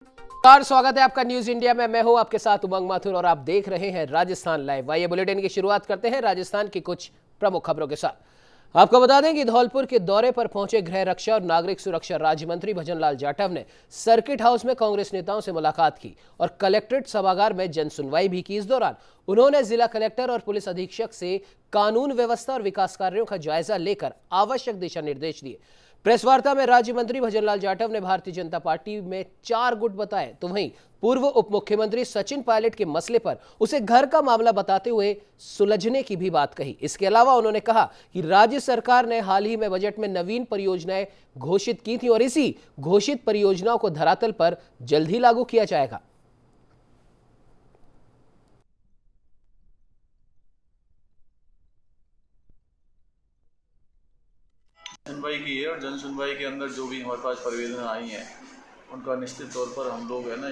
नमस्कार, स्वागत है आपका न्यूज इंडिया में। मैं हूं आपके साथ उमंग माथुर और आप देख रहे हैं राजस्थान लाइव। आइए बुलेटिन की शुरुआत करते हैं राजस्थान की कुछ प्रमुख खबरों के साथ। आपको बता दें कि धौलपुर के दौरे पर पहुंचे गृह रक्षा और नागरिक सुरक्षा राज्य मंत्री भजनलाल जाटव ने सर्किट हाउस में कांग्रेस नेताओं से मुलाकात की और कलेक्ट्रेट सभागार में जन सुनवाई भी की। इस दौरान उन्होंने जिला कलेक्टर और पुलिस अधीक्षक से कानून व्यवस्था और विकास कार्यों का जायजा लेकर आवश्यक दिशा निर्देश दिए। प्रेस वार्ता में राज्य मंत्री भजनलाल जाटव ने भारतीय जनता पार्टी में 4 गुट बताए, तो वहीं पूर्व उप मुख्यमंत्री सचिन पायलट के मसले पर उसे घर का मामला बताते हुए सुलझने की भी बात कही। इसके अलावा उन्होंने कहा कि राज्य सरकार ने हाल ही में बजट में नवीन परियोजनाएं घोषित की थी और इसी घोषित परियोजनाओं को धरातल पर जल्द ही लागू किया जाएगा। सुनवाई की है और जन सुनवाई के अंदर जो भी हमारे पास परिवेदन आई हैं उनका निश्चित तौर पर हम लोग है ना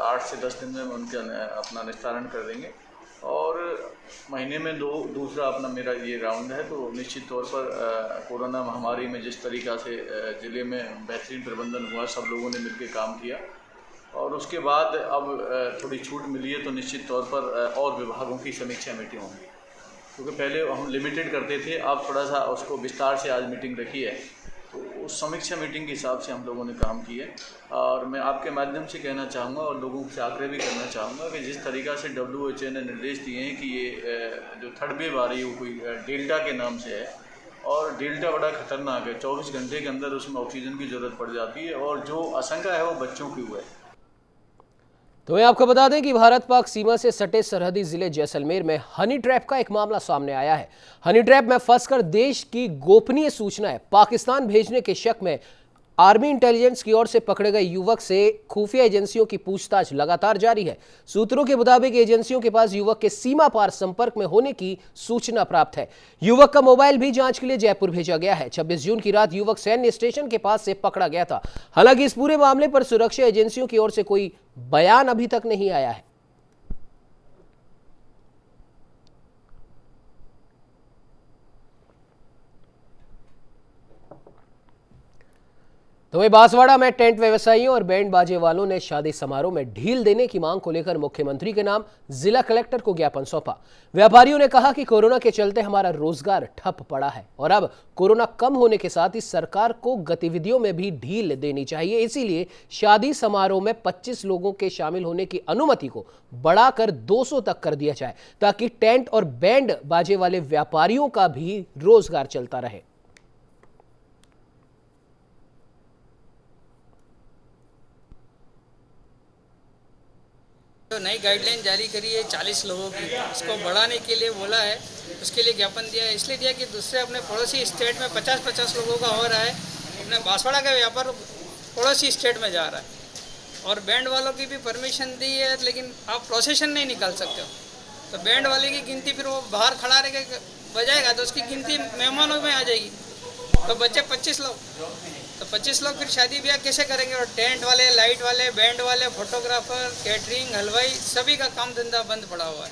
8 से 10 दिन में उनके अपना निस्तारण कर देंगे। और महीने में दूसरा अपना मेरा ये राउंड है, तो निश्चित तौर पर कोरोना महामारी में जिस तरीक़ा से ज़िले में बेहतरीन प्रबंधन हुआ, सब लोगों ने मिलकर काम किया और उसके बाद अब थोड़ी छूट मिली है, तो निश्चित तौर पर और विभागों की समीक्षा मीटिंग होंगी, क्योंकि पहले हम लिमिटेड करते थे, अब थोड़ा सा उसको विस्तार से आज मीटिंग रखी है, तो उस समीक्षा मीटिंग के हिसाब से हम लोगों ने काम किया है। और मैं आपके माध्यम से कहना चाहूँगा और लोगों से आग्रह भी करना चाहूँगा कि जिस तरीक़ा से WHO ने निर्देश दिए हैं कि ये जो थर्ड वेव आ रही है वो कोई डेल्टा के नाम से है और डेल्टा बड़ा खतरनाक है। 24 घंटे के अंदर उसमें ऑक्सीजन की ज़रूरत पड़ जाती है और जो आशंका है वो बच्चों की हुआ है। तो मैं आपको बता दें कि भारत पाक सीमा से सटे सरहदी जिले जैसलमेर में हनी ट्रैप का एक मामला सामने आया है। हनी ट्रैप में फंसकर देश की गोपनीय सूचनाएं पाकिस्तान भेजने के शक में आर्मी इंटेलिजेंस की ओर से पकड़े गए युवक से खुफिया एजेंसियों की पूछताछ लगातार जारी है। सूत्रों के मुताबिक एजेंसियों के पास युवक के सीमा पार संपर्क में होने की सूचना प्राप्त है। युवक का मोबाइल भी जांच के लिए जयपुर भेजा गया है। 26 जून की रात युवक सैन्य स्टेशन के पास से पकड़ा गया था। हालांकि इस पूरे मामले पर सुरक्षा एजेंसियों की ओर से कोई बयान अभी तक नहीं आया है। तो वहीं बांसवाड़ा में टेंट व्यवसायियों और बैंड बाजे वालों ने शादी समारोह में ढील देने की मांग को लेकर मुख्यमंत्री के नाम जिला कलेक्टर को ज्ञापन सौंपा। व्यापारियों ने कहा कि कोरोना के चलते हमारा रोजगार ठप पड़ा है और अब कोरोना कम होने के साथ ही सरकार को गतिविधियों में भी ढील देनी चाहिए। इसीलिए शादी समारोह में 25 लोगों के शामिल होने की अनुमति को बढ़ाकर 200 तक कर दिया जाए, ताकि टेंट और बैंड बाजे वाले व्यापारियों का भी रोजगार चलता रहे। तो नई गाइडलाइन जारी करी है 40 लोगों की, उसको बढ़ाने के लिए बोला है। उसके लिए ज्ञापन दिया है, इसलिए दिया कि दूसरे अपने पड़ोसी स्टेट में 50-50 लोगों का हो रहा है, अपने बांसवाड़ा का व्यापार पड़ोसी स्टेट में जा रहा है। और बैंड वालों की भी परमिशन दी है, लेकिन आप प्रोसेशन नहीं निकाल सकते हो, तो बैंड वाले की गिनती फिर वो बाहर खड़ा रह के बजाएगा तो उसकी गिनती मेहमानों में आ जाएगी, तो बच्चे 25 लोग, तो 25 लोग फिर शादी ब्याह कैसे करेंगे। और टेंट वाले, लाइट वाले, बैंड वाले, फोटोग्राफर, कैटरिंग, हलवाई, सभी का काम धंधा बंद पड़ा हुआ है।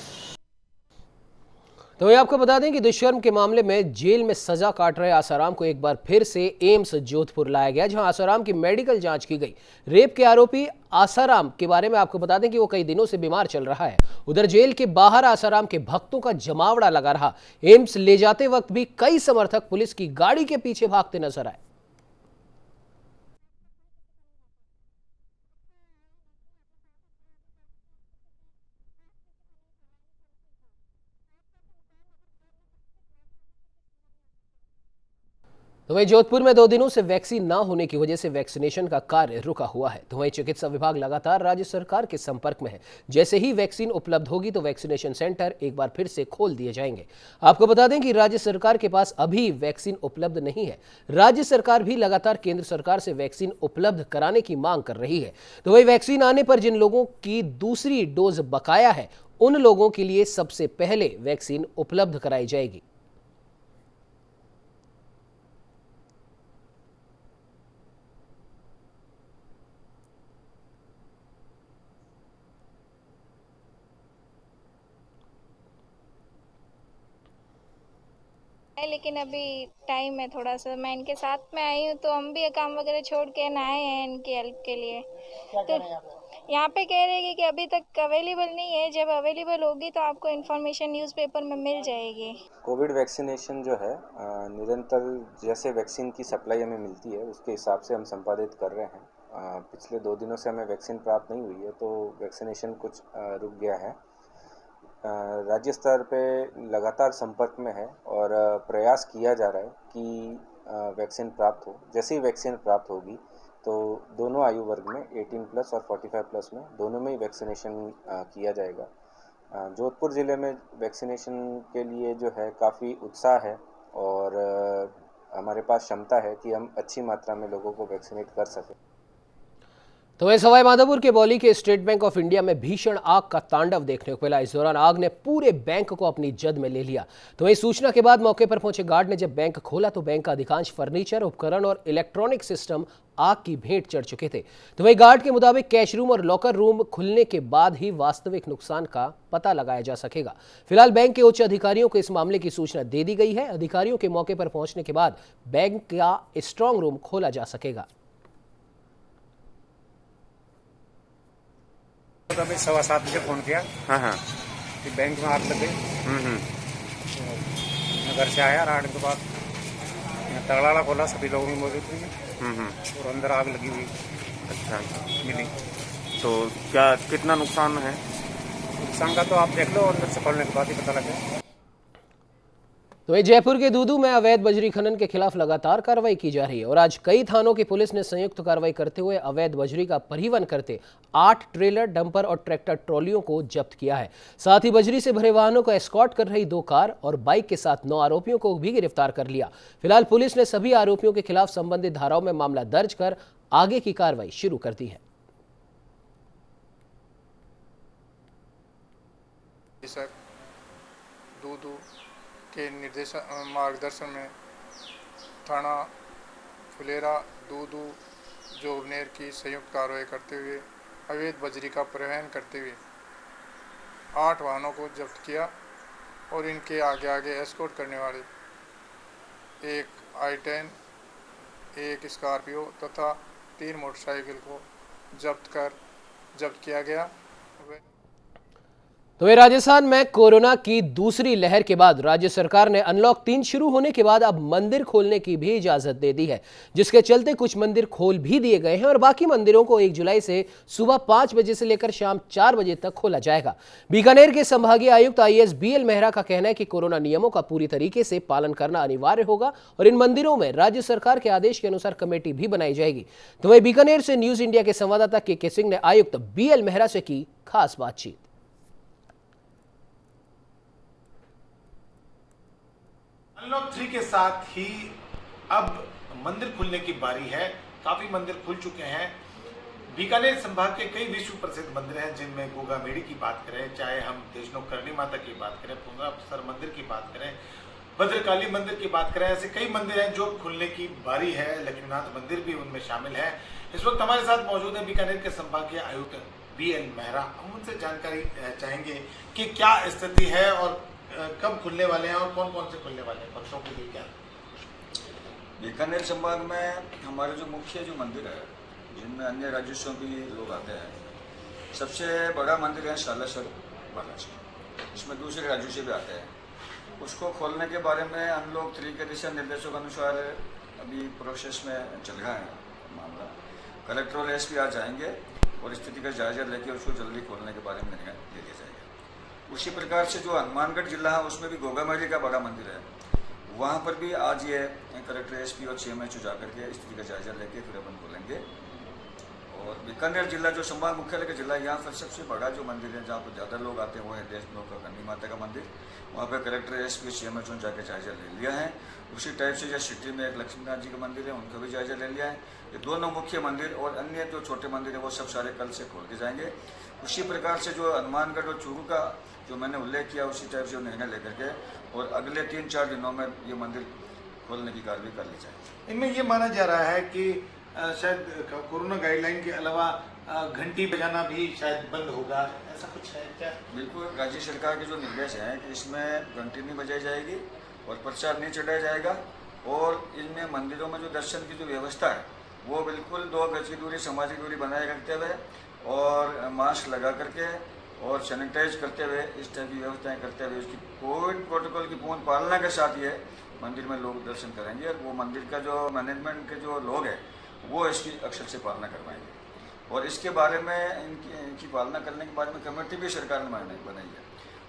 तो ये आपको बता दें कि दुष्कर्म के मामले में जेल में सजा काट रहे आसाराम को एक बार फिर से एम्स जोधपुर लाया गया, जहां आसाराम की मेडिकल जांच की गई। रेप के आरोपी आसाराम के बारे में आपको बता दें कि वो कई दिनों से बीमार चल रहा है। उधर जेल के बाहर आसाराम के भक्तों का जमावड़ा लगा रहा। एम्स ले जाते वक्त भी कई समर्थक पुलिस की गाड़ी के पीछे भागते नजर आए। तो वहीं जोधपुर में 2 दिनों से वैक्सीन ना होने की वजह से वैक्सीनेशन का कार्य रुका हुआ है। तो वहीं चिकित्सा विभाग लगातार राज्य सरकार के संपर्क में है। जैसे ही वैक्सीन उपलब्ध होगी तो वैक्सीनेशन सेंटर एक बार फिर से खोल दिए जाएंगे। आपको बता दें कि राज्य सरकार के पास अभी वैक्सीन उपलब्ध नहीं है। राज्य सरकार भी लगातार केंद्र सरकार से वैक्सीन उपलब्ध कराने की मांग कर रही है। तो वही वैक्सीन आने पर जिन लोगों की दूसरी डोज बकाया है, उन लोगों के लिए सबसे पहले वैक्सीन उपलब्ध कराई जाएगी। है, लेकिन अभी टाइम है थोड़ा सा। मैं इनके साथ में आई हूँ, तो हम भी काम वगैरह छोड़ के न आए हैं इनकी हेल्प के लिए। तो यहाँ पे कह रहे हैं कि अभी तक अवेलेबल नहीं है, जब अवेलेबल होगी तो आपको इन्फॉर्मेशन न्यूज़पेपर में मिल जाएगी। कोविड वैक्सीनेशन जो है निरंतर जैसे वैक्सीन की सप्लाई हमें मिलती है उसके हिसाब से हम संपादित कर रहे हैं। पिछले 2 दिनों से हमें वैक्सीन प्राप्त नहीं हुई है, तो वैक्सीनेशन कुछ रुक गया है। राज्य स्तर पे लगातार संपर्क में है और प्रयास किया जा रहा है कि वैक्सीन प्राप्त हो। जैसे ही वैक्सीन प्राप्त होगी तो दोनों आयु वर्ग में 18+ और 45+ में दोनों में ही वैक्सीनेशन किया जाएगा। जोधपुर ज़िले में वैक्सीनेशन के लिए जो है काफ़ी उत्साह है और हमारे पास क्षमता है कि हम अच्छी मात्रा में लोगों को वैक्सीनेट कर सकें। तो वहीं सवाईमाधोपुर के बौली के स्टेट बैंक ऑफ इंडिया में भीषण आग का तांडव देखने को मिला। इस दौरान आग ने पूरे बैंक को अपनी जद में ले लिया। तो वहीं सूचना के बाद मौके पर पहुंचे गार्ड ने जब बैंक खोला तो बैंक का अधिकांश फर्नीचर, उपकरण और इलेक्ट्रॉनिक सिस्टम आग की भेंट चढ़ चुके थे। तो वहीं गार्ड के मुताबिक कैश रूम और लॉकर रूम खुलने के बाद ही वास्तविक नुकसान का पता लगाया जा सकेगा। फिलहाल बैंक के उच्च अधिकारियों को इस मामले की सूचना दे दी गई है। अधिकारियों के मौके पर पहुंचने के बाद बैंक का स्ट्रांग रूम खोला जा सकेगा। तो अभी 7:15 बजे फोन किया कि बैंक में आग लग गई। तो मैं घर से आया, आने के बाद तगड़ा खोला, सभी लोगों की मौजूद थी और अंदर आग लगी हुई अच्छा मिली। तो क्या कितना नुकसान है? नुकसान का तो आप देख लो, अंदर से खोलने के बाद ही पता लगे। तो जयपुर के दूदू में अवैध बजरी खनन के खिलाफ लगातार कार्रवाई की जा रही है और आज कई थानों की पुलिस ने संयुक्त कार्रवाई करते हुए अवैध बजरी का परिवहन करते 8 ट्रेलर, डंपर और ट्रैक्टर ट्रॉलियों को जब्त किया है। साथ ही बजरी से भरे वाहनों को एस्कॉर्ट कर रही 2 कार और बाइक के साथ 9 आरोपियों को भी गिरफ्तार कर लिया। फिलहाल पुलिस ने सभी आरोपियों के खिलाफ संबंधित धाराओं में मामला दर्ज कर आगे की कार्रवाई शुरू कर दी है। दूदू के मार्गदर्शन में थाना फुलेरा, दूदू, जोबनेर की संयुक्त कार्रवाई करते हुए अवैध बजरी का परिवहन करते हुए 8 वाहनों को जब्त किया और इनके आगे आगे एस्कॉर्ट करने वाले 1 i10, 1 स्कॉर्पियो तथा 3 मोटरसाइकिल को जब्त किया गया। तो वे राजस्थान में कोरोना की दूसरी लहर के बाद राज्य सरकार ने अनलॉक 3 शुरू होने के बाद अब मंदिर खोलने की भी इजाजत दे दी है, जिसके चलते कुछ मंदिर खोल भी दिए गए हैं और बाकी मंदिरों को 1 जुलाई से सुबह 5 बजे से लेकर शाम 4 बजे तक खोला जाएगा। बीकानेर के संभागीय आयुक्त IAS BL मेहरा का कहना है कि कोरोना नियमों का पूरी तरीके से पालन करना अनिवार्य होगा और इन मंदिरों में राज्य सरकार के आदेश के अनुसार कमेटी भी बनाई जाएगी। तो वहीं बीकानेर से न्यूज इंडिया के संवाददाता KK सिंह ने आयुक्त BL मेहरा से की खास बातचीत। अनलॉक 3 के साथ ही अब मंदिर खुलने की बारी है। काफी मंदिर खुल चुके हैं। बीकानेर संभाग के कई विश्व प्रसिद्ध मंदिर हैं, जिनमें गोगामेड़ी की बात करें, चाहे हम देशनोक करणी माता की बात करें, पुंगासर मंदिर की बात करें, भद्रकाली मंदिर की बात करें, ऐसे कई मंदिर हैं जो खुलने की बारी है। लक्ष्मीनाथ मंदिर भी उनमें शामिल है। इस वक्त हमारे साथ मौजूद है बीकानेर के संभागीय आयुक्त BL मेहरा। हम उनसे जानकारी चाहेंगे कि क्या स्थिति है और कब खुलने वाले हैं और कौन कौन से खुलने वाले हैं, पक्षों के लिए क्या? बीकानेर संभाग में हमारे जो मुख्य मंदिर है, जिनमें अन्य राज्यों से भी लोग आते हैं, सबसे बड़ा मंदिर है शालेश्वर बालाजी, इसमें दूसरे राज्यों से भी आते हैं। उसको खोलने के बारे में अनलॉक 3 के दिशा निर्देशों के अनुसार अभी प्रोसेस में चल रहा है मामला। कलेक्टर और SP आ जाएंगे और स्थिति का जायजा लेकर उसको जल्दी खोलने के बारे में निर्णय ले लिया जाएगा। उसी प्रकार से जो हनुमानगढ़ जिला है उसमें भी गोगामेड़ी का बड़ा मंदिर है, वहाँ पर भी आज ये कलेक्टर SP और CMHO जाकर के स्थिति का जायजा लेके फिर अपन खोलेंगे। और बीकानेर जिला जो संभाग मुख्यालय का जिला है, यहाँ पर सबसे बड़ा जो मंदिर है जहाँ पर ज़्यादा लोग आते हैं वो है देशनोक करणी माता का मंदिर। वहाँ पर कलेक्टर SP CMHO जाकर जायजा ले लिया है। उसी टाइप से जो सिटी में एक लक्ष्मीनाथ जी का मंदिर है, उनका भी जायजा ले लिया है। ये दोनों मुख्य मंदिर और अन्य जो छोटे मंदिर है वो सब सारे कल से खोल के जाएंगे। उसी प्रकार से जो हनुमानगढ़ और चूरू का जो मैंने उल्लेख किया, उसी टाइप से निर्णय लेकर के और अगले 3-4 दिनों में ये मंदिर खोलने की कार्रवाई कर ली जाएगी। इनमें ये माना जा रहा है कि शायद कोरोना गाइडलाइन के अलावा घंटी बजाना भी शायद बंद होगा, ऐसा कुछ है क्या? बिल्कुल, राज्य सरकार के जो निर्देश हैं कि इसमें घंटी नहीं बजाई जाएगी और प्रसाद नहीं चढ़ाया जाएगा। और इनमें मंदिरों में जो दर्शन की जो व्यवस्था है वो बिल्कुल 2 गज की दूरी, सामाजिक दूरी बनाए रखते हुए और मास्क लगा करके और सैनिटाइज करते हुए इस टाइप की व्यवस्थाएं करते हुए उसकी कोविड प्रोटोकॉल की पूर्ण पालना के साथ ये मंदिर में लोग दर्शन करेंगे। और वो मंदिर का जो मैनेजमेंट के जो लोग हैं वो इसकी अक्षर से पालना करवाएंगे। और इसके बारे में इनकी पालना करने के बारे में कमेटी भी सरकार ने बनाई है।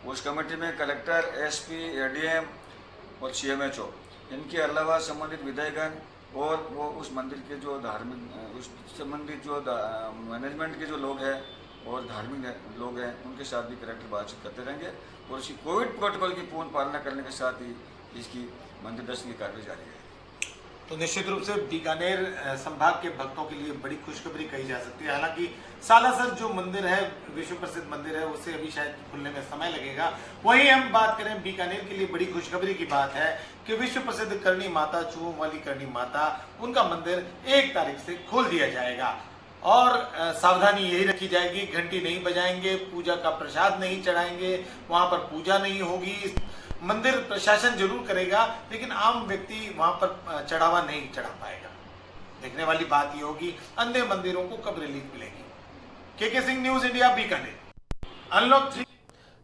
उस कमेटी में कलेक्टर, एसपी, एडीएम और सीएमएचओ, इनके अलावा संबंधित विधायकगण और वो उस मंदिर के जो धार्मिक उस संबंधित जो मैनेजमेंट के जो लोग हैं और धार्मिक लोग हैं उनके साथ भी कलेक्टर बातचीत करते रहेंगे। और इसी कोविड प्रोटोकॉल की पूर्ण पालना करने के साथ ही इसकी मंदिर दर्शन की कार्रवाई जारी है। तो निश्चित रूप से बीकानेर संभाग के भक्तों के लिए बड़ी खुशखबरी कही जा सकती है। हालांकि सालासर जो मंदिर है, विश्व प्रसिद्ध मंदिर है, उसे अभी शायद खुलने में समय लगेगा। वहीं हम बात करें बीकानेर के लिए बड़ी खुशखबरी की बात है कि विश्व प्रसिद्ध करणी माता, चूहों वाली करणी माता, उनका मंदिर 1 तारीख से खोल दिया जाएगा। और सावधानी यही रखी जाएगी, घंटी नहीं बजाएंगे, पूजा का प्रसाद नहीं चढ़ाएंगे, वहां पर पूजा नहीं होगी। मंदिर प्रशासन जरूर करेगा लेकिन आम व्यक्ति वहां पर चढ़ावा नहीं चढ़ा पाएगा। देखने वाली बात ये होगी अन्य मंदिरों को कब रिलीफ मिलेगी। KK Singh, news India, Bikaner. Unlock 3।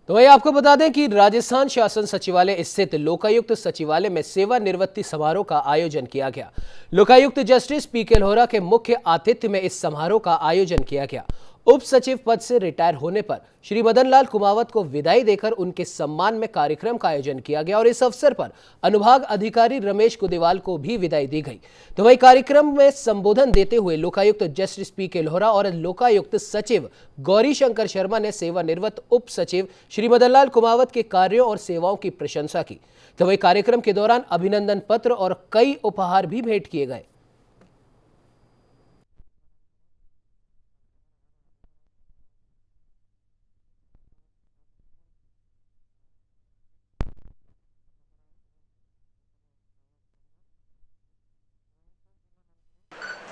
तो वही आपको बता दें कि राजस्थान शासन सचिवालय स्थित लोकायुक्त सचिवालय में सेवानिवृत्ति समारोह का आयोजन किया गया। Lokayukta justice PK. लोहरा के मुख्य आतिथ्य में इस समारोह का आयोजन किया गया। उप सचिव पद से रिटायर होने पर श्री मदन लाल कुमावत को विदाई देकर उनके सम्मान में कार्यक्रम का आयोजन किया गया और इस अवसर पर अनुभाग अधिकारी रमेश कुदेवाल को भी विदाई दी गई। तो वही कार्यक्रम में संबोधन देते हुए लोकायुक्त जस्टिस पी.के. लोहरा और लोकायुक्त सचिव गौरी शंकर शर्मा ने सेवानिवृत्त उप सचिव श्री मदन लाल कुमावत के कार्यों और सेवाओं की प्रशंसा की। तो वही कार्यक्रम के दौरान अभिनंदन पत्र और कई उपहार भी भेंट किए गए।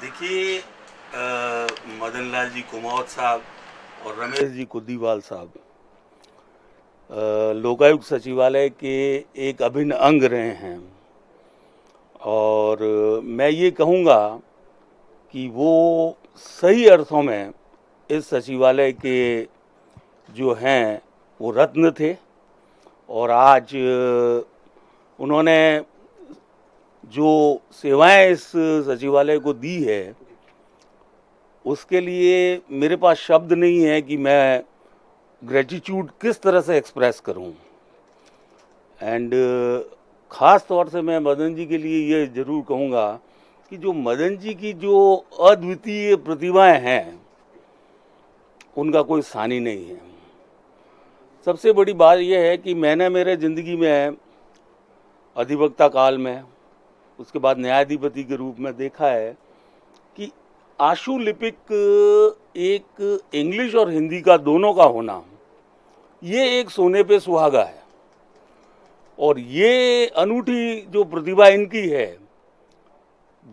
देखिए, मदन लाल जी कुमावत साहब और रमेश जी कुदीवाल साहब लोकायुक्त सचिवालय के एक अभिन्न अंग रहे हैं और मैं ये कहूँगा कि वो सही अर्थों में इस सचिवालय के जो हैं वो रत्न थे। और आज उन्होंने जो सेवाएं इस सचिवालय को दी है उसके लिए मेरे पास शब्द नहीं है कि मैं ग्रेटिट्यूड किस तरह से एक्सप्रेस करूं। एंड ख़ास तौर से मैं मदन जी के लिए ये ज़रूर कहूँगा कि जो मदन जी की जो अद्वितीय प्रतिभाएं हैं उनका कोई सानी नहीं है। सबसे बड़ी बात यह है कि मैंने मेरे ज़िंदगी में अधिवक्ता काल में, उसके बाद न्यायाधिपति के रूप में देखा है कि आशुलिपिक एक इंग्लिश और हिंदी का दोनों का होना ये एक सोने पे सुहागा है। और ये अनूठी जो प्रतिभा इनकी है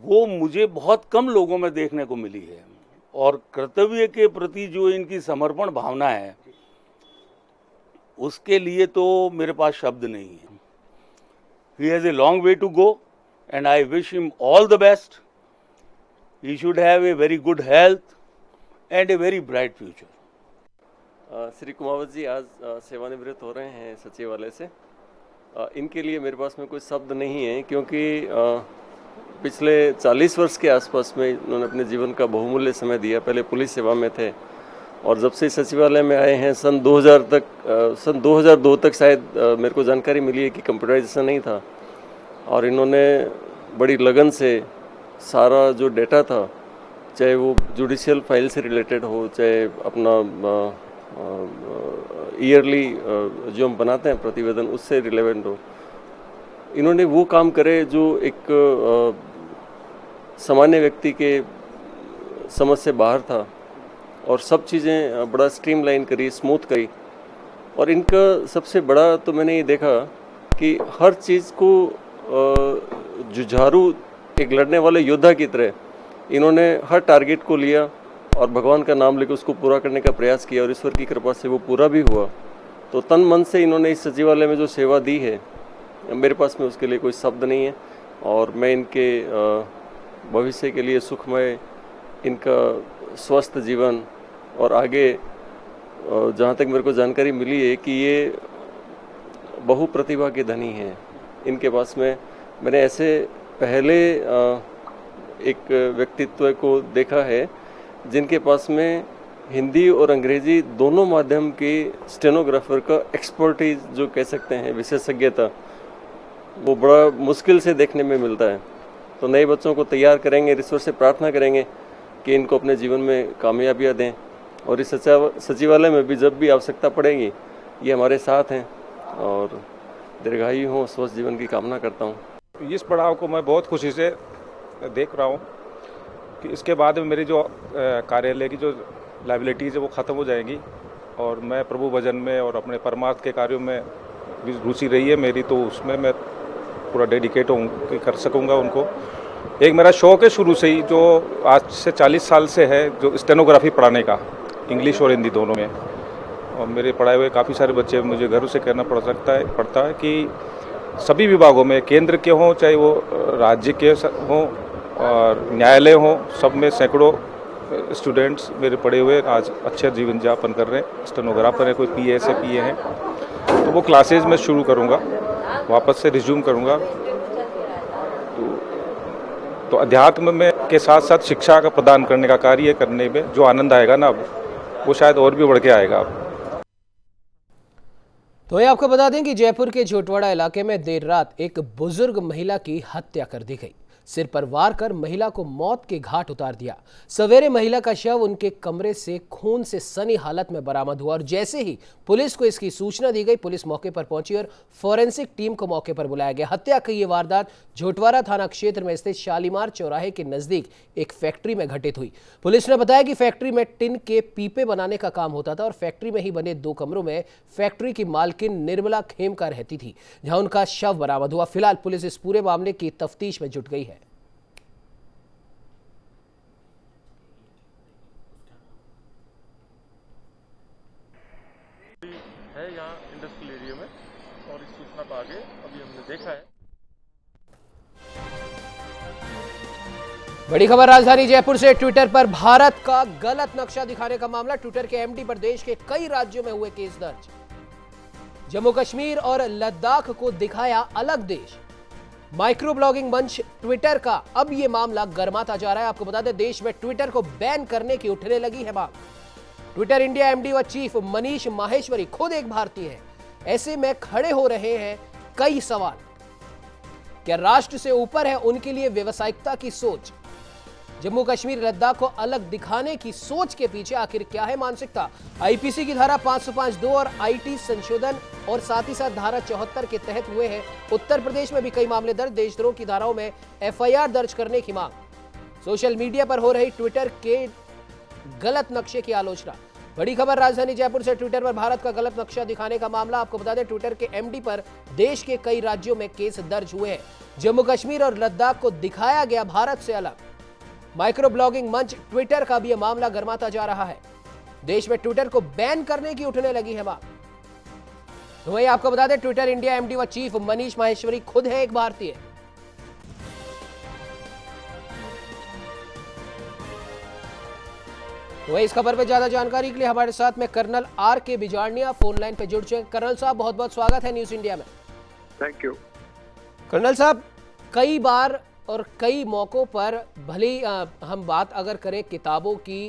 वो मुझे बहुत कम लोगों में देखने को मिली है। और कर्तव्य के प्रति जो इनकी समर्पण भावना है उसके लिए तो मेरे पास शब्द नहीं है। He has a long way to go and I wish him all the best. He should have a very good health and a very bright future. Shri Kumawat जी आज सेवानिवृत्त हो रहे हैं सचिवालय से। इनके लिए मेरे पास में कोई शब्द नहीं है क्योंकि पिछले 40 वर्ष के आसपास में इन्होंने अपने जीवन का बहुमूल्य समय दिया। पहले पुलिस सेवा में थे और जब से सचिवालय में आए हैं सन 2002 तक शायद मेरे को जानकारी मिली है कि कंप्यूटराइजेशन नहीं था और इन्होंने बड़ी लगन से सारा जो डेटा था, चाहे वो जुडिशियल फाइल से रिलेटेड हो, चाहे अपना ईयरली जो हम बनाते हैं प्रतिवेदन उससे रिलेवेंट हो, इन्होंने वो काम करे जो एक सामान्य व्यक्ति के समझ से बाहर था और सब चीज़ें बड़ा स्ट्रीमलाइन करी, स्मूथ करी। और इनका सबसे बड़ा तो मैंने ये देखा कि हर चीज़ को जुझारू एक लड़ने वाले योद्धा की तरह इन्होंने हर टारगेट को लिया और भगवान का नाम लेकर उसको पूरा करने का प्रयास किया और ईश्वर की कृपा से वो पूरा भी हुआ। तो तन मन से इन्होंने इस सचिवालय में जो सेवा दी है मेरे पास में उसके लिए कोई शब्द नहीं है और मैं इनके भविष्य के लिए सुखमय, इनका स्वस्थ जीवन और आगे जहाँ तक मेरे को जानकारी मिली है कि ये बहु प्रतिभा के धनी हैं। इनके पास में मैंने ऐसे पहले एक व्यक्तित्व को देखा है जिनके पास में हिंदी और अंग्रेजी दोनों माध्यम की स्टेनोग्राफर का एक्सपर्टीज जो कह सकते हैं, विशेषज्ञता, वो बड़ा मुश्किल से देखने में मिलता है। तो नए बच्चों को तैयार करेंगे, ईश्वर से प्रार्थना करेंगे कि इनको अपने जीवन में कामयाबियाँ दें और इस सचिवालय में भी जब भी आवश्यकता पड़ेगी ये हमारे साथ हैं और दीर्घायु हों, स्वस्थ जीवन की कामना करता हूँ। इस पड़ाव को मैं बहुत खुशी से देख रहा हूँ कि इसके बाद में मेरी जो कार्यालय की जो लाइबिलिटीज़ है वो ख़त्म हो जाएगी और मैं प्रभु भजन में और अपने परमार्थ के कार्यों में भी रुचि रही है मेरी, तो उसमें मैं पूरा डेडिकेट कर सकूँगा उनको। एक मेरा शौक़ है शुरू से ही, जो आज से 40 साल से है, जो स्टेनोग्राफी पढ़ाने का, इंग्लिश और हिंदी दोनों में। और मेरे पढ़ाए हुए काफ़ी सारे बच्चे मुझे घर से कहना पड़ता है कि सभी विभागों में, केंद्र के हों चाहे वो राज्य के हों और न्यायालय हों, सब में सैकड़ों स्टूडेंट्स मेरे पढ़े हुए आज अच्छा जीवन यापन कर रहे हैं। स्टेनोग्राफर है, कोई PA से PA हैं, तो वो क्लासेज में शुरू करूँगा, वापस से रिज्यूम करूँगा। तो अध्यात्म में के साथ साथ शिक्षा का प्रदान करने का कार्य करने में जो आनंद आएगा ना, वो शायद और भी बढ़ के आएगा। तो ये आपको बता दें कि जयपुर के झोटवाड़ा इलाके में देर रात एक बुजुर्ग महिला की हत्या कर दी गई। सिर पर वार कर महिला को मौत के घाट उतार दिया। सवेरे महिला का शव उनके कमरे से खून से सनी हालत में बरामद हुआ और जैसे ही पुलिस को इसकी सूचना दी गई, पुलिस मौके पर पहुंची और फॉरेंसिक टीम को मौके पर बुलाया गया। हत्या की यह वारदात झोटवाड़ा थाना क्षेत्र में स्थित शालीमार चौराहे के नजदीक एक फैक्ट्री में घटित हुई। पुलिस ने बताया कि फैक्ट्री में टिन के पीपे बनाने का काम होता था और फैक्ट्री में ही बने 2 कमरों में फैक्ट्री की मालकिन निर्मला खेमका रहती थी, जहां उनका शव बरामद हुआ। फिलहाल पुलिस इस पूरे मामले की तफ्तीश में जुट गई है। यहाँ इंडस्ट्रियल एरिया में और इस सूचना पर आगे अभी हमने देखा है। बड़ी खबर राजधानी जयपुर से। ट्विटर पर भारत का गलत नक्शा दिखाने का मामला। ट्विटर के MD पर देश के कई राज्यों में हुए केस दर्ज। जम्मू कश्मीर और लद्दाख को दिखाया अलग देश। माइक्रो ब्लॉगिंग मंच ट्विटर का अब यह मामला गर्माता जा रहा है। आपको बता दें, देश में ट्विटर को बैन करने की उठने लगी है मांग। ट्विटर इंडिया MD व चीफ मनीष माहेश्वरी खुद एक भारतीय हैं। ऐसे में खड़े हो रहे हैं कई सवाल। क्या राष्ट्र से ऊपर है उनके लिए व्यावसायिकता की सोच? जम्मू कश्मीर लद्दाख को अलग दिखाने की सोच के पीछे आखिर क्या है मानसिकता? IPC की धारा 505(2) और IT संशोधन और साथ ही साथ धारा 74 के तहत हुए हैं। उत्तर प्रदेश में भी कई मामले दर्ज। देशद्रोह की धाराओं में FIR दर्ज करने की मांग। सोशल मीडिया पर हो रही ट्विटर के गलत नक्शे की आलोचना। बड़ी खबर राजधानी जयपुर से। ट्विटर पर भारत का गलत नक्शा दिखाने का मामला। आपको बता दें, ट्विटर के MD पर देश के कई राज्यों में केस दर्ज हुए हैं। जम्मू कश्मीर और लद्दाख को दिखाया गया भारत से अलग। माइक्रो ब्लॉगिंग मंच ट्विटर का भी यह मामला गर्माता जा रहा है। देश में ट्विटर को बैन करने की उठने लगी है मांग। तो वही आपको बता दें, ट्विटर इंडिया MD व चीफ मनीष माहेश्वरी खुद है एक भारतीय। वही इस खबर पर ज्यादा जानकारी के लिए हमारे साथ में colonel RK Bijarnia phone line पे जुड़ चुके हैं। कर्नल साहब, बहुत बहुत स्वागत है न्यूज इंडिया में। Thank you. कर्नल साहब, कई बार और कई मौकों पर भले हम बात अगर करें किताबों की,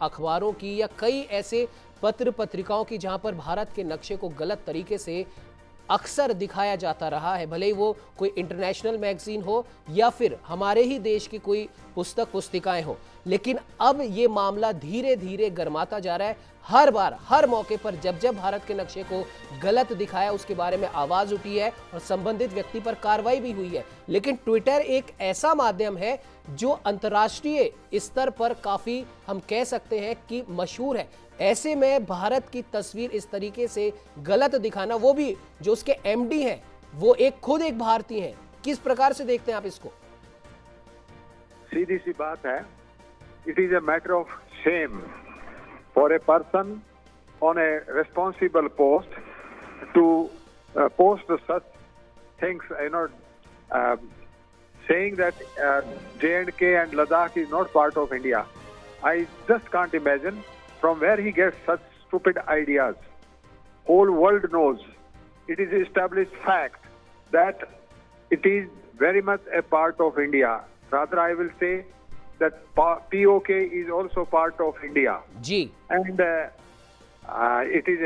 अखबारों की या कई ऐसे पत्र पत्रिकाओं की जहां पर भारत के नक्शे को गलत तरीके से अक्सर दिखाया जाता रहा है, भले ही वो कोई इंटरनेशनल मैगजीन हो या फिर हमारे ही देश की कोई पुस्तिकाएं हो, लेकिन अब ये मामला धीरे धीरे गर्माता जा रहा है। हर बार हर मौके पर जब जब भारत के नक्शे को गलत दिखाया उसके बारे में आवाज उठी है और संबंधित व्यक्ति पर कार्रवाई भी हुई है। लेकिन ट्विटर एक ऐसा माध्यम है जो अंतर्राष्ट्रीय स्तर पर काफी, हम कह सकते हैं कि मशहूर है। ऐसे में भारत की तस्वीर इस तरीके से गलत दिखाना, वो भी जो उसके MD हैं वो खुद एक भारतीय हैं, किस प्रकार से देखते हैं आप इसको? सीधी सी बात है, it is a matter of shame for a person on a responsible post to post such things, saying that J&K and Ladakh is not part of India. I just can't imagine from where he gets such stupid ideas. Whole world knows. It is established fact that it is very much a part of India. Rather, I will say that POK is also part of India. Ji. And it is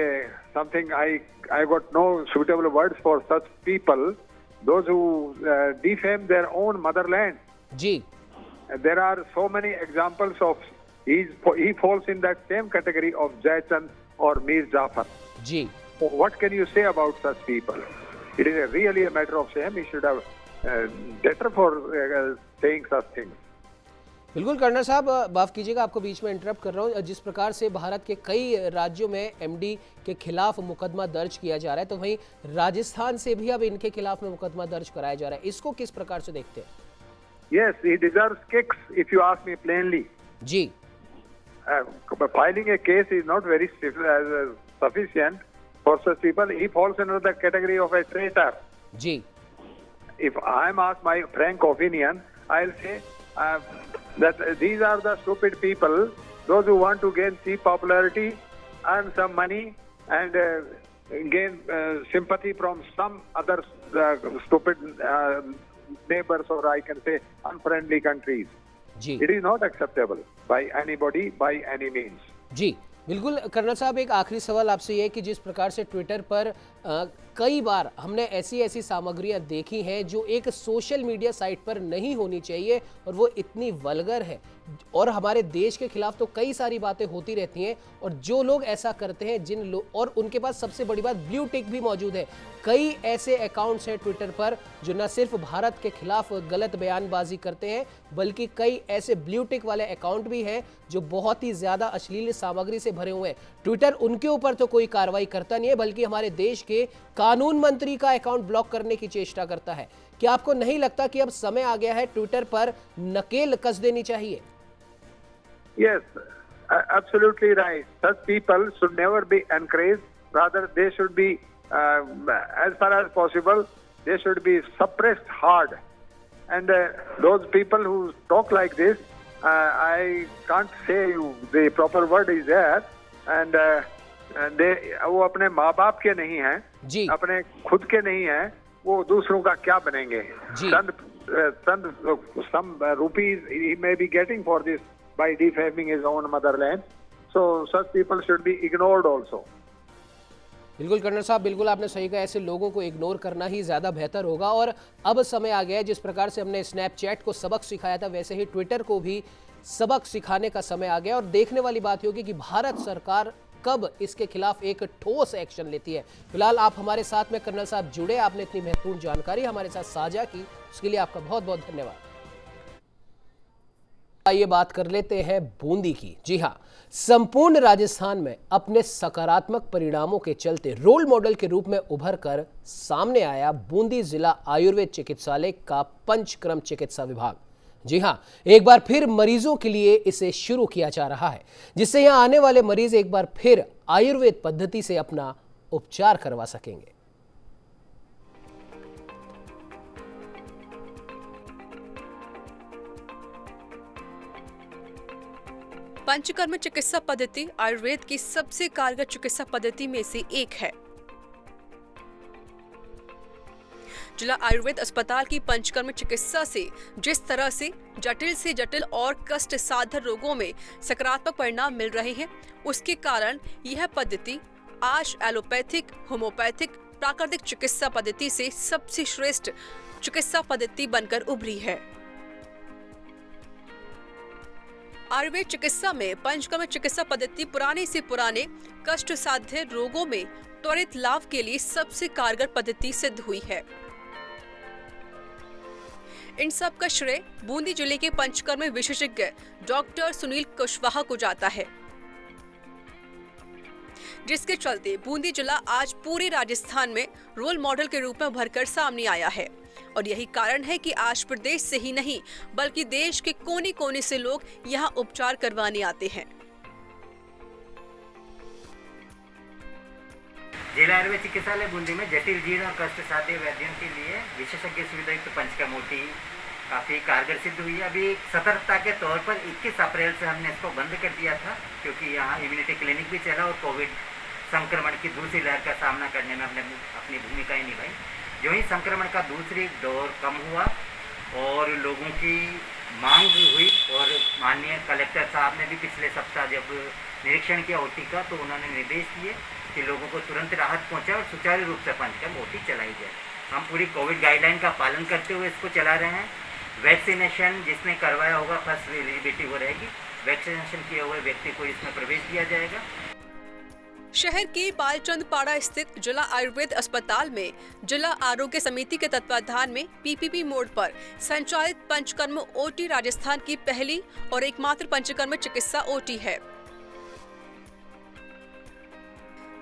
something I got no suitable words for such people, those who defame their own motherland. Ji. There are so many examples of he falls in that same category of Jaichand or Mir Jafar. Ji. So what can you say about such people? It is really a matter of shame. He should have better for saying such things. बिल्कुल colonel साहब, माफ कीजिएगा आपको बीच में interrupt कर रहा हूँ। जिस प्रकार से भारत के कई राज्यों में एमडी के खिलाफ मुकदमा दर्ज किया जा रहा है, तो वहीं राजस्थान से भी अब इनके खिलाफ में मुकदमा दर्ज कराया जा रहा है, इसको किस प्रकार से देखते हैं? Yes, he deserves kicks if you ask me plainly. Ji. Filing a case is not very sufficient for such people. He falls under the category of a traitor. Ji. If I am asked my frank opinion, I'll say that these are the stupid people, those who want to gain cheap popularity, earn some money, and gain sympathy from some other stupid neighbors, or I can say unfriendly countries. Ji. It is not acceptable by anybody, by any means. जी बिल्कुल colonel साहब, एक आखिरी सवाल आपसे ये है कि जिस प्रकार से ट्विटर पर कई बार हमने ऐसी सामग्रियां देखी हैं जो एक सोशल मीडिया साइट पर नहीं होनी चाहिए और वो इतनी वल्गर है, और हमारे देश के खिलाफ तो कई सारी बातें होती रहती हैं, और जो लोग ऐसा करते हैं और उनके पास सबसे बड़ी बात ब्लू टिक भी मौजूद है। कई ऐसे अकाउंट्स हैं ट्विटर पर जो न सिर्फ भारत के खिलाफ गलत बयानबाजी करते हैं, बल्कि कई ऐसे ब्लू टिक वाले अकाउंट भी हैं जो बहुत ही ज्यादा अश्लील सामग्री से भरे हुए हैं। ट्विटर उनके ऊपर तो कोई कार्रवाई करता नहीं है, बल्कि हमारे देश के कानून मंत्री का अकाउंट ब्लॉक करने की चेष्टा करता है। क्या आपको नहीं लगता कि अब समय आ गया है ट्विटर पर नकेल कस देनी चाहिए? Yes, absolutely right. Such people should never be encouraged. Rather, they should be, as far as possible, they should be suppressed hard. And those people who talk like this, I can't say the proper word is there. And वो अपने माँ बाप के नहीं हैं, अपने खुद के नहीं हैं, वो दूसरों का क्या बनेंगे? Some rupees he may be getting for this by defaming his own motherland. So such people should be ignored also. बिल्कुल कर्नल साहब, बिल्कुल आपने सही कहा, ऐसे लोगों को इग्नोर करना ही ज़्यादा बेहतर होगा। और अब समय आ गया है, जिस प्रकार से हमने स्नैपचैट को सबक सिखाया था, वैसे ही ट्विटर को भी सबक सिखाने का समय आ गया। और देखने वाली बात होगी कि भारत सरकार कब इसके खिलाफ एक ठोस एक्शन लेती है। फिलहाल आप हमारे साथ में कर्नल साहब जुड़े, आपने इतनी महत्वपूर्ण जानकारी हमारे साथ साझा की, उसके लिए आपका बहुत बहुत धन्यवाद। आइए बात कर लेते हैं बूंदी की। जी हाँ, संपूर्ण राजस्थान में अपने सकारात्मक परिणामों के चलते रोल मॉडल के रूप में उभर कर सामने आया बूंदी जिला आयुर्वेद चिकित्सालय का पंचक्रम चिकित्सा विभाग। जी हाँ, एक बार फिर मरीजों के लिए इसे शुरू किया जा रहा है, जिससे यहां आने वाले मरीज एक बार फिर आयुर्वेद पद्धति से अपना उपचार करवा सकेंगे। पंचकर्म चिकित्सा पद्धति आयुर्वेद की सबसे कारगर चिकित्सा पद्धति में से एक है। जिला आयुर्वेद अस्पताल की पंचकर्म चिकित्सा से जिस तरह से जटिल से जटिल और कष्ट साध्य रोगों में सकारात्मक परिणाम मिल रहे हैं, उसके कारण यह पद्धति आज एलोपैथिक, होम्योपैथिक, प्राकृतिक चिकित्सा पद्धति से सबसे श्रेष्ठ चिकित्सा पद्धति बनकर उभरी है। आयुर्वेद चिकित्सा में पंचकर्म चिकित्सा पद्धति पुराने से पुराने कष्ट साध्य रोगों में त्वरित लाभ के लिए सबसे कारगर पद्धति सिद्ध हुई है। इन सब का श्रेय बूंदी जिले के पंचकर्म विशेषज्ञ डॉक्टर सुनील कुशवाहा को जाता है, जिसके चलते बूंदी जिला आज पूरे राजस्थान में रोल मॉडल के रूप में उभरकर सामने आया है। और यही कारण है कि आज प्रदेश से ही नहीं बल्कि देश के कोने कोने से लोग यहाँ उपचार करवाने आते हैं। जिला आयुर्वेद चिकित्सालय बूंदी में जटिल जीर्ण और कष्ट साध्य वैद्यों के लिए विशेषज्ञ सुविधा युक्त पंचकर्म ओटी काफ़ी कारगर सिद्ध हुई है। अभी सतर्कता के तौर पर 21 अप्रैल से हमने इसको बंद कर दिया था, क्योंकि यहाँ इम्यूनिटी क्लिनिक भी चला और कोविड संक्रमण की दूसरी लहर का सामना करने में हमने अपनी भूमिकाएं निभाई। जो ही संक्रमण का दूसरी दौर कम हुआ और लोगों की मांग हुई, और माननीय कलेक्टर साहब ने भी पिछले सप्ताह जब निरीक्षण किया ओटी का, तो उन्होंने निर्देश दिए कि लोगों को तुरंत राहत पहुंचाए और सुचारू रूप से पंचकर्म ओटी चलाई जाए। हम पूरी कोविड गाइडलाइन का पालन करते हुए इसको चला रहे हैं। वैक्सीनेशन जिसने करवाया होगा फर्स्ट एलिजिबिलिटी वो रहेगी, वैक्सीनेशन किए हुए व्यक्ति को इसमें प्रवेश दिया जाएगा। शहर के बालचंद पाड़ा स्थित जिला आयुर्वेद अस्पताल में जिला आरोग्य समिति के तत्वाधान में पीपीपी मोड पर संचालित पंचकर्म ओटी राजस्थान की पहली और एकमात्र पंचकर्म चिकित्सा ओटी है,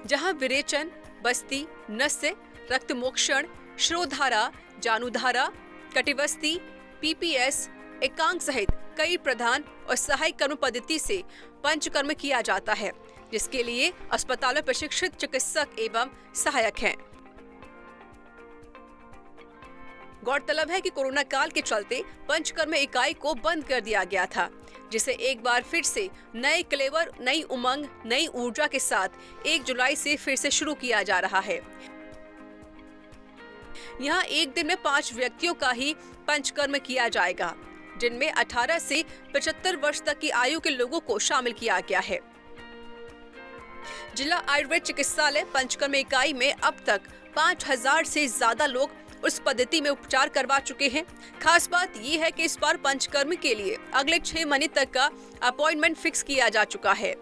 जहां विरेचन, बस्ती, नस्य, रक्त मोक्षण, श्रोधारा, जानुधारा, कटिबस्ती, पीपीएस, एकांक सहित कई प्रधान और सहायक कर्म पद्धति से पंचकर्म किया जाता है, जिसके लिए अस्पताल में प्रशिक्षित चिकित्सक एवं सहायक हैं। गौरतलब है कि कोरोना काल के चलते पंचकर्म इकाई को बंद कर दिया गया था, जिसे एक बार फिर से नए क्लेवर, नई उमंग, नई ऊर्जा के साथ 1 जुलाई से फिर से शुरू किया जा रहा है। यहाँ एक दिन में 5 व्यक्तियों का ही पंचकर्म किया जाएगा, जिनमें 18 से 75 वर्ष तक की आयु के लोगों को शामिल किया गया है। जिला आयुर्वेद चिकित्सालय पंचकर्म इकाई में अब तक 5000 से ज्यादा लोग उस पद्धति में उपचार करवा चुके हैं। खास बात यह है कि इस बार पंचकर्म के लिए अगले 6 महीने तक का अपॉइंटमेंट फिक्स किया जा चुका है,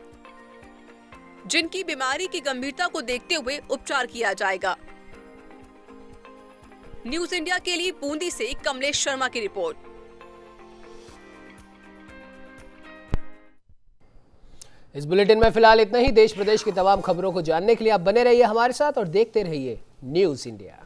जिनकी बीमारी की गंभीरता को देखते हुए उपचार किया जाएगा। न्यूज इंडिया के लिए बूंदी से कमलेश शर्मा की रिपोर्ट। इस बुलेटिन में फिलहाल इतना ही। देश प्रदेश की तमाम खबरों को जानने के लिए आप बने रहिए हमारे साथ और देखते रहिए न्यूज इंडिया।